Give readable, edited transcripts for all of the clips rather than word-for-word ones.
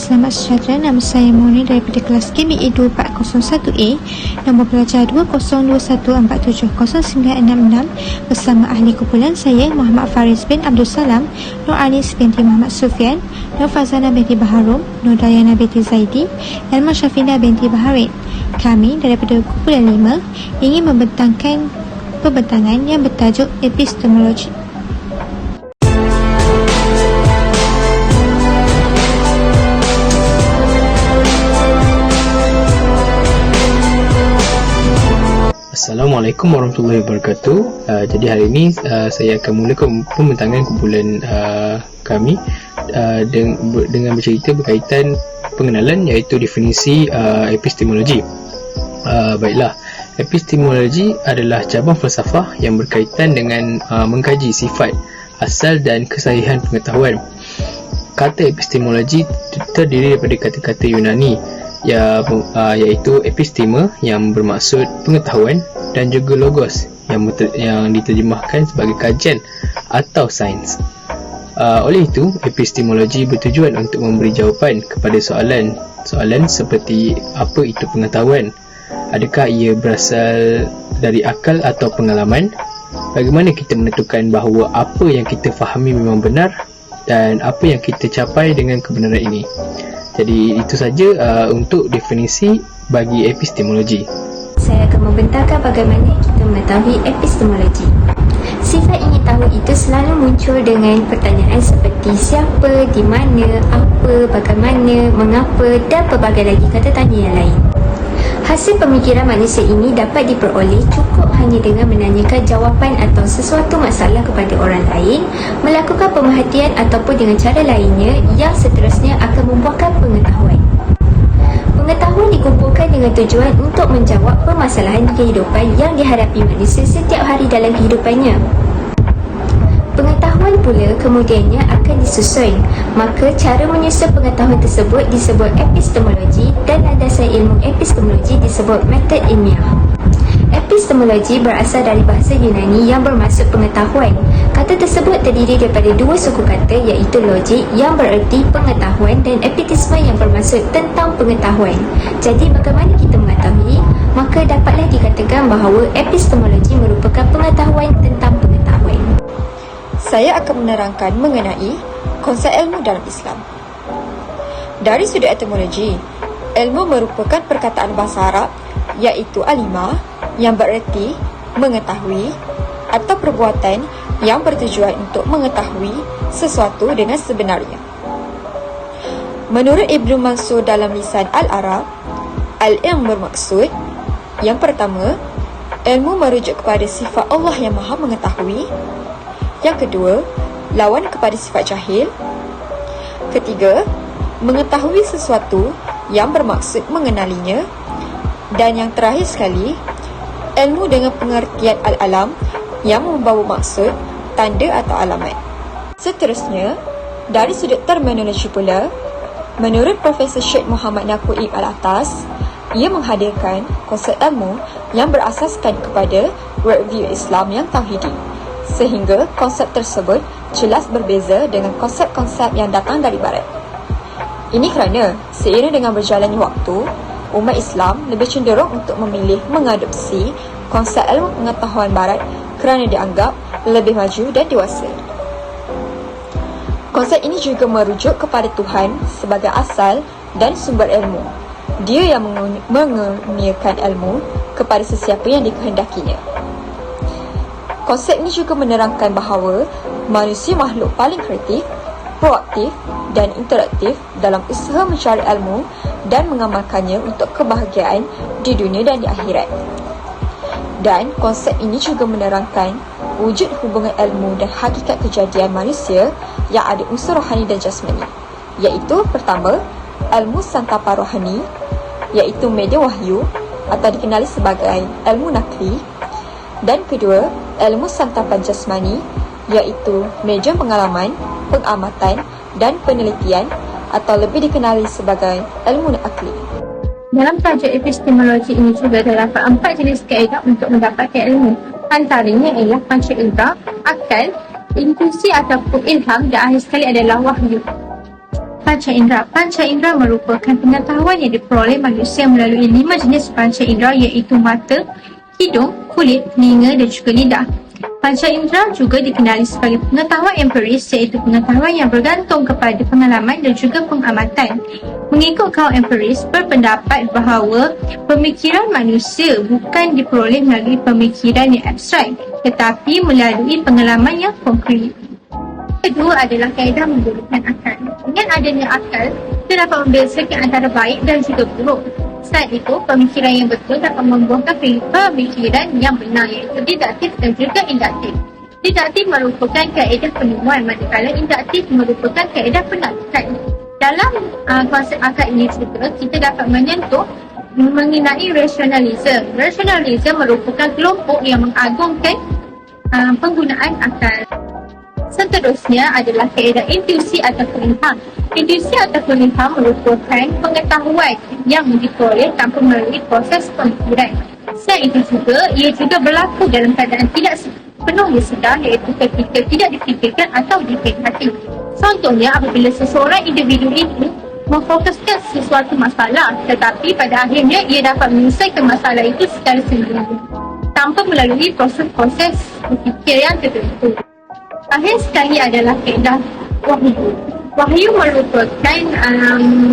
selamat sejahtera. Nama saya Moni daripada kelas KBE 2401A, nombor pelajar 2021470966, bersama ahli kumpulan saya Muhammad Faris bin Abdul Salam, Nur Anis binti Muhammad Sufian, Nur Fazana binti Baharum, Nur Dayana binti Zaidi, Elma Syafina binti Baharin. Kami daripada kumpulan 5 ingin membentangkan pembentangan yang bertajuk epistemologi. Assalamualaikum warahmatullahi wabarakatuh. Jadi hari ini saya akan mulakan pembentangan kumpulan kami dengan bercerita berkaitan pengenalan, iaitu definisi epistemologi. Baiklah, epistemologi adalah cabang falsafah yang berkaitan dengan mengkaji sifat, asal dan kesahihan pengetahuan. Kata epistemologi terdiri daripada kata-kata Yunani iaitu episteme yang bermaksud pengetahuan, dan juga logos yang diterjemahkan sebagai kajian atau sains. Oleh itu, epistemologi bertujuan untuk memberi jawapan kepada soalan seperti apa itu pengetahuan, adakah ia berasal dari akal atau pengalaman, bagaimana kita menentukan bahawa apa yang kita fahami memang benar, dan apa yang kita capai dengan kebenaran ini. Jadi itu saja untuk definisi bagi epistemologi. Saya akan membentangkan bagaimana kita mengetahui epistemologi. Sifat ingin tahu itu selalu muncul dengan pertanyaan seperti siapa, di mana, apa, bagaimana, mengapa dan pelbagai lagi kata tanya yang lain. Hasil pemikiran manusia ini dapat diperoleh cukup hanya dengan menanyakan jawapan atau sesuatu masalah kepada orang lain, melakukan pemerhatian ataupun dengan cara lainnya yang seterusnya akan membuahkan pengetahuan. Pengetahuan dikumpulkan dengan tujuan untuk menjawab permasalahan kehidupan yang dihadapi manusia setiap hari dalam kehidupannya. Pengetahuan pula kemudiannya akan disusun, maka cara menyusun pengetahuan tersebut disebut epistemologi dan landasan ilmu epistemologi disebut metod ilmiah. Epistemologi berasal dari bahasa Yunani yang bermaksud pengetahuan. Kata tersebut terdiri daripada dua suku kata, iaitu logik yang bererti pengetahuan dan epistemologi yang bermaksud tentang pengetahuan. Jadi bagaimana kita mengetahui? Maka dapatlah dikatakan bahawa epistemologi merupakan pengetahuan tentang pengetahuan. Saya akan menerangkan mengenai konsep ilmu dalam Islam. Dari sudut etimologi, ilmu merupakan perkataan bahasa Arab iaitu alimah yang bererti mengetahui atau perbuatan yang bertujuan untuk mengetahui sesuatu dengan sebenarnya. Menurut Ibnu Mansur dalam lisan Al-Arab, al-ilm bermaksud yang pertama, ilmu merujuk kepada sifat Allah yang Maha Mengetahui. Yang kedua, lawan kepada sifat jahil. Ketiga, mengetahui sesuatu yang bermaksud mengenalinya. Dan yang terakhir sekali, ilmu dengan pengertian al-alam yang membawa maksud, tanda atau alamat. Seterusnya, dari sudut terminologi pula, menurut Profesor Syed Muhammad Naqib Al-Atas, ia menghadirkan konsep ilmu yang berasaskan kepada worldview Islam yang tauhidi, sehingga konsep tersebut jelas berbeza dengan konsep-konsep yang datang dari Barat. Ini kerana seiring dengan berjalannya waktu, umat Islam lebih cenderung untuk memilih mengadopsi konsep ilmu pengetahuan Barat kerana dianggap lebih maju dan dewasa. Konsep ini juga merujuk kepada Tuhan sebagai asal dan sumber ilmu. Dia yang mengurniakan ilmu kepada sesiapa yang dikehendakinya. Konsep ini juga menerangkan bahawa manusia makhluk paling kreatif, proaktif dan interaktif dalam usaha mencari ilmu dan mengamalkannya untuk kebahagiaan di dunia dan di akhirat. Dan konsep ini juga menerangkan wujud hubungan ilmu dan hakikat kejadian manusia yang ada unsur rohani dan jasmani, iaitu pertama, ilmu santapan rohani, iaitu media wahyu atau dikenali sebagai ilmu nakli. Dan kedua, ilmu santapan jasmani, iaitu media pengalaman, pengamatan dan penelitian atau lebih dikenali sebagai ilmu akli. Dalam tajuk epistemologi ini juga terdapat 4 jenis kaedah untuk mendapatkan ilmu. Antaranya ialah panca indera, akal, intuisi ataupun ilham, dan akhir sekali adalah wahyu. Panca indera. Panca indera merupakan pengetahuan yang diperoleh manusia melalui 5 jenis panca indera, iaitu mata, hidung, kulit, telinga dan juga lidah. Panca indera juga dikenali sebagai pengetahuan empiris, iaitu pengetahuan yang bergantung kepada pengalaman dan juga pengamatan. Mengikut kaum empiris berpendapat bahawa pemikiran manusia bukan diperoleh melalui pemikiran yang abstrak, tetapi melalui pengalaman yang konkret. Kedua adalah kaedah menggunakan akal. Dengan adanya akal, kita dapat membezakan antara baik dan juga buruk. Selain itu, pemikiran yang betul dapat membuahkan pemikiran yang benar, iaitu didaktif dan juga induktif. Didaktif merupakan kaedah penemuan, manakala induktif merupakan kaedah penaklukan. Dalam konsep akal ini juga, kita dapat menyentuh mengenai rasionalisme. Rasionalisme merupakan kelompok yang mengagungkan penggunaan akal. Seterusnya adalah kaedah intuisi ataupun ilham. Intuisi ataupun ilham merupakan pengetahuan yang diperoleh tanpa melalui proses pemikiran. Selain itu juga, ia juga berlaku dalam keadaan tidak sepenuhnya sedar, iaitu ketika tidak difikirkan atau dikendaki. Contohnya, apabila seseorang individu ini memfokuskan sesuatu masalah, tetapi pada akhirnya ia dapat menyelesaikan masalah itu secara sendiri tanpa melalui proses-proses berfikir yang tertentu. Akhir sekali adalah kaedah wahyu. Wahyu merupakan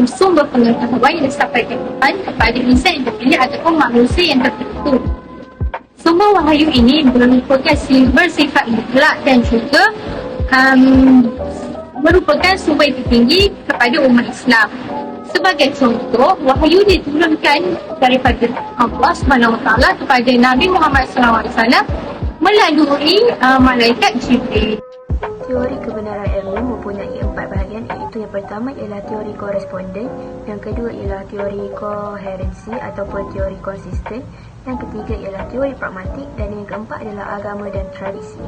sumber pengetahuan yang disampaikan Tuhan kepada insan yang terpilih ataupun manusia yang tertentu. Sumber wahyu ini merupakan bersifat mutlak dan juga merupakan sumber yang tertinggi kepada umat Islam. Sebagai contoh, wahyu diturunkan daripada Allah SWT kepada Nabi Muhammad SAW melalui malaikat Jibril. Teori kebenaran ilmu mempunyai 4 bahagian, iaitu yang pertama ialah teori koresponden, yang kedua ialah teori koherensi ataupun teori konsisten, yang ketiga ialah teori pragmatik dan yang keempat adalah agama dan tradisi.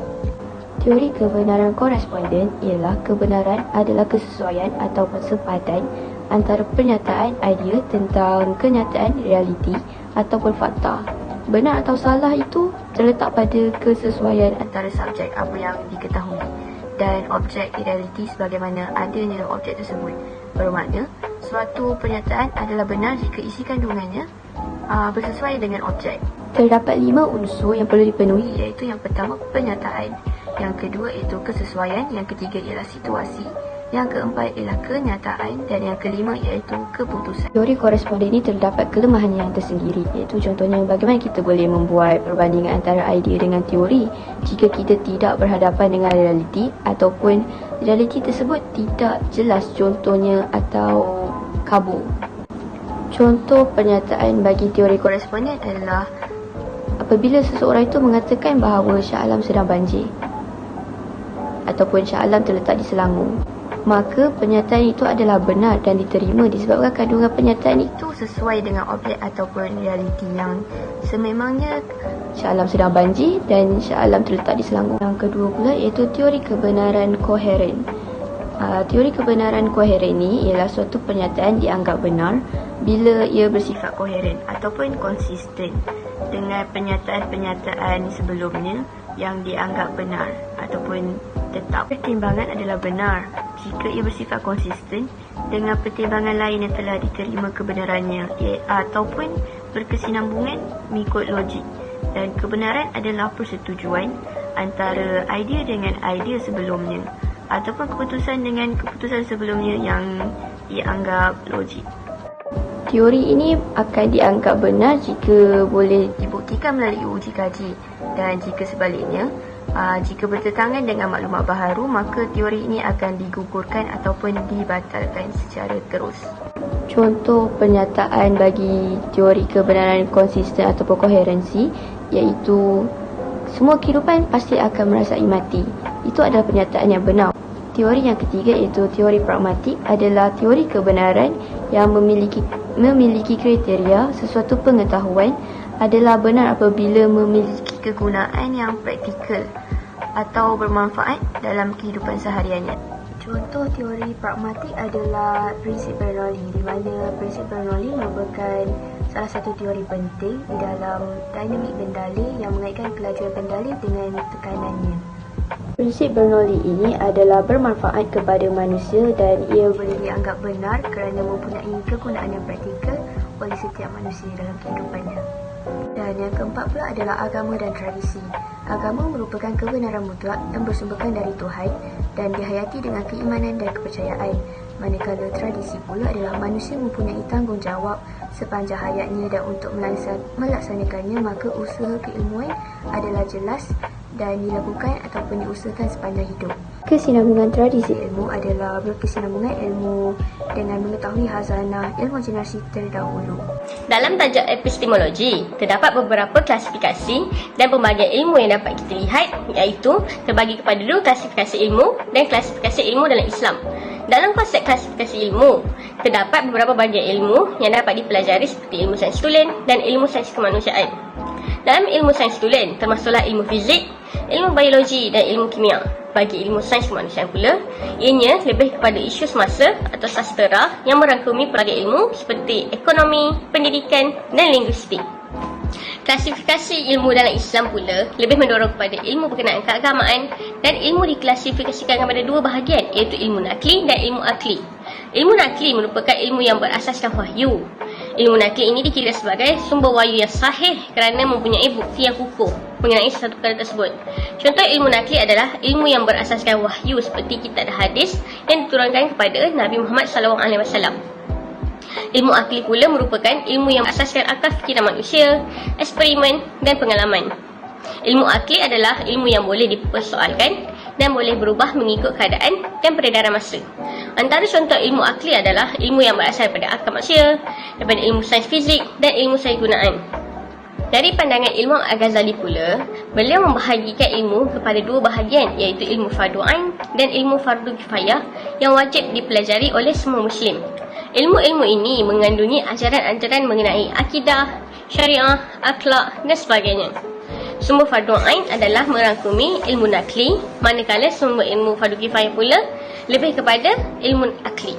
Teori kebenaran koresponden ialah kebenaran adalah kesesuaian ataupun sepadan antara pernyataan idea tentang kenyataan realiti ataupun fakta. Benar atau salah itu terletak pada kesesuaian antara subjek apa yang diketahui dan objek realiti sebagaimana adanya objek tersebut. Bermakna, suatu pernyataan adalah benar jika isi kandungannya bersesuaian dengan objek. Terdapat 5 unsur yang perlu dipenuhi, iaitu yang pertama pernyataan, yang kedua iaitu kesesuaian, yang ketiga ialah situasi, yang keempat ialah kenyataan dan yang kelima iaitu keputusan. Teori koresponden ini terdapat kelemahan yang tersendiri, iaitu contohnya bagaimana kita boleh membuat perbandingan antara idea dengan teori jika kita tidak berhadapan dengan realiti ataupun realiti tersebut tidak jelas contohnya atau kabur. Contoh pernyataan bagi teori koresponden adalah apabila seseorang itu mengatakan bahawa Shah Alam sedang banjir ataupun Shah Alam terletak di Selangor, maka pernyataan itu adalah benar dan diterima disebabkan kandungan pernyataan itu sesuai dengan objek ataupun realiti yang sememangnya Shah Alam sedang banjir dan Shah Alam terletak di Selangor. Yang kedua pula iaitu teori kebenaran koheren. Teori kebenaran koheren ini ialah suatu pernyataan dianggap benar bila ia bersifat koheren ataupun konsisten dengan pernyataan-pernyataan sebelumnya yang dianggap benar ataupun tetap. Pertimbangan adalah benar jika ia bersifat konsisten dengan pertimbangan lain yang telah diterima kebenarannya ataupun berkesinambungan mengikut logik. Dan kebenaran adalah persetujuan antara idea dengan idea sebelumnya ataupun keputusan dengan keputusan sebelumnya yang dianggap logik. Teori ini akan dianggap benar jika boleh dibuktikan melalui uji kaji, dan jika sebaliknya, jika bertentangan dengan maklumat baharu, maka teori ini akan digugurkan ataupun dibatalkan secara terus. Contoh pernyataan bagi teori kebenaran konsisten ataupun koherensi iaitu semua kehidupan pasti akan merasai mati. Itu adalah pernyataan yang benar. Teori yang ketiga iaitu teori pragmatik adalah teori kebenaran yang memiliki kriteria sesuatu pengetahuan adalah benar apabila memiliki kegunaan yang praktikal atau bermanfaat dalam kehidupan sehariannya. Contoh teori pragmatik adalah prinsip Bernoulli, di mana prinsip Bernoulli merupakan salah satu teori penting di dalam dinamik bendalih yang mengaitkan kelajuan bendalih dengan tekanannya. Prinsip Bernoulli ini adalah bermanfaat kepada manusia dan ia boleh dianggap benar kerana mempunyai kegunaan yang praktikal oleh setiap manusia dalam kehidupannya. Dan yang keempat pula adalah agama dan tradisi. Agama merupakan kebenaran mutlak yang bersumberkan dari Tuhan dan dihayati dengan keimanan dan kepercayaan. Manakala tradisi pula adalah manusia mempunyai tanggungjawab sepanjang hayatnya dan untuk melaksanakannya maka usaha keilmuan adalah jelas dan dilakukan ataupun diusahakan sepanjang hidup. Kesinambungan tradisi ilmu adalah berkesinambungan ilmu dengan mengetahui hazanah ilmu generasi terdahulu. Dalam tajuk epistemologi, terdapat beberapa klasifikasi dan pembahagian ilmu yang dapat kita lihat, iaitu terbagi kepada dua klasifikasi ilmu dan klasifikasi ilmu dalam Islam. Dalam konsep klasifikasi ilmu, terdapat beberapa bahagian ilmu yang dapat dipelajari seperti ilmu sains tulen dan ilmu sains kemanusiaan. Dalam ilmu sains tulen, termasuklah ilmu fizik, ilmu biologi dan ilmu kimia. Bagi ilmu sains kemanusiaan pula, ianya lebih kepada isu semasa atau sastera yang merangkumi pelbagai ilmu seperti ekonomi, pendidikan dan linguistik. Klasifikasi ilmu dalam Islam pula lebih mendorong kepada ilmu berkenaan keagamaan dan ilmu diklasifikasikan kepada dua bahagian, iaitu ilmu nakli dan ilmu akli. Ilmu nakli merupakan ilmu yang berasaskan wahyu. Ilmu nakli ini dikira sebagai sumber wahyu yang sahih kerana mempunyai bukti yang kukuh mengenai sesuatu perkara tersebut. Contoh ilmu nakli adalah ilmu yang berasaskan wahyu seperti kitab dan hadis yang diturunkan kepada Nabi Muhammad SAW. Ilmu akli pula merupakan ilmu yang berasaskan akal fikiran manusia, eksperimen dan pengalaman. Ilmu akli adalah ilmu yang boleh dipersoalkan dan boleh berubah mengikut keadaan dan peredaran masa. Antara contoh ilmu akli adalah ilmu yang berasal daripada akal manusia, daripada ilmu sains fizik dan ilmu sains gunaan. Dari pandangan Imam Al-Ghazali pula, beliau membahagikan ilmu kepada dua bahagian, iaitu ilmu fardu ain dan ilmu fardu kifayah yang wajib dipelajari oleh semua Muslim. Ilmu-ilmu ini mengandungi ajaran-ajaran mengenai akidah, syariah, akhlak dan sebagainya. Sumber fardu ain adalah merangkumi ilmu nakli, manakala sumber ilmu fardu kifayah pula lebih kepada ilmu akli.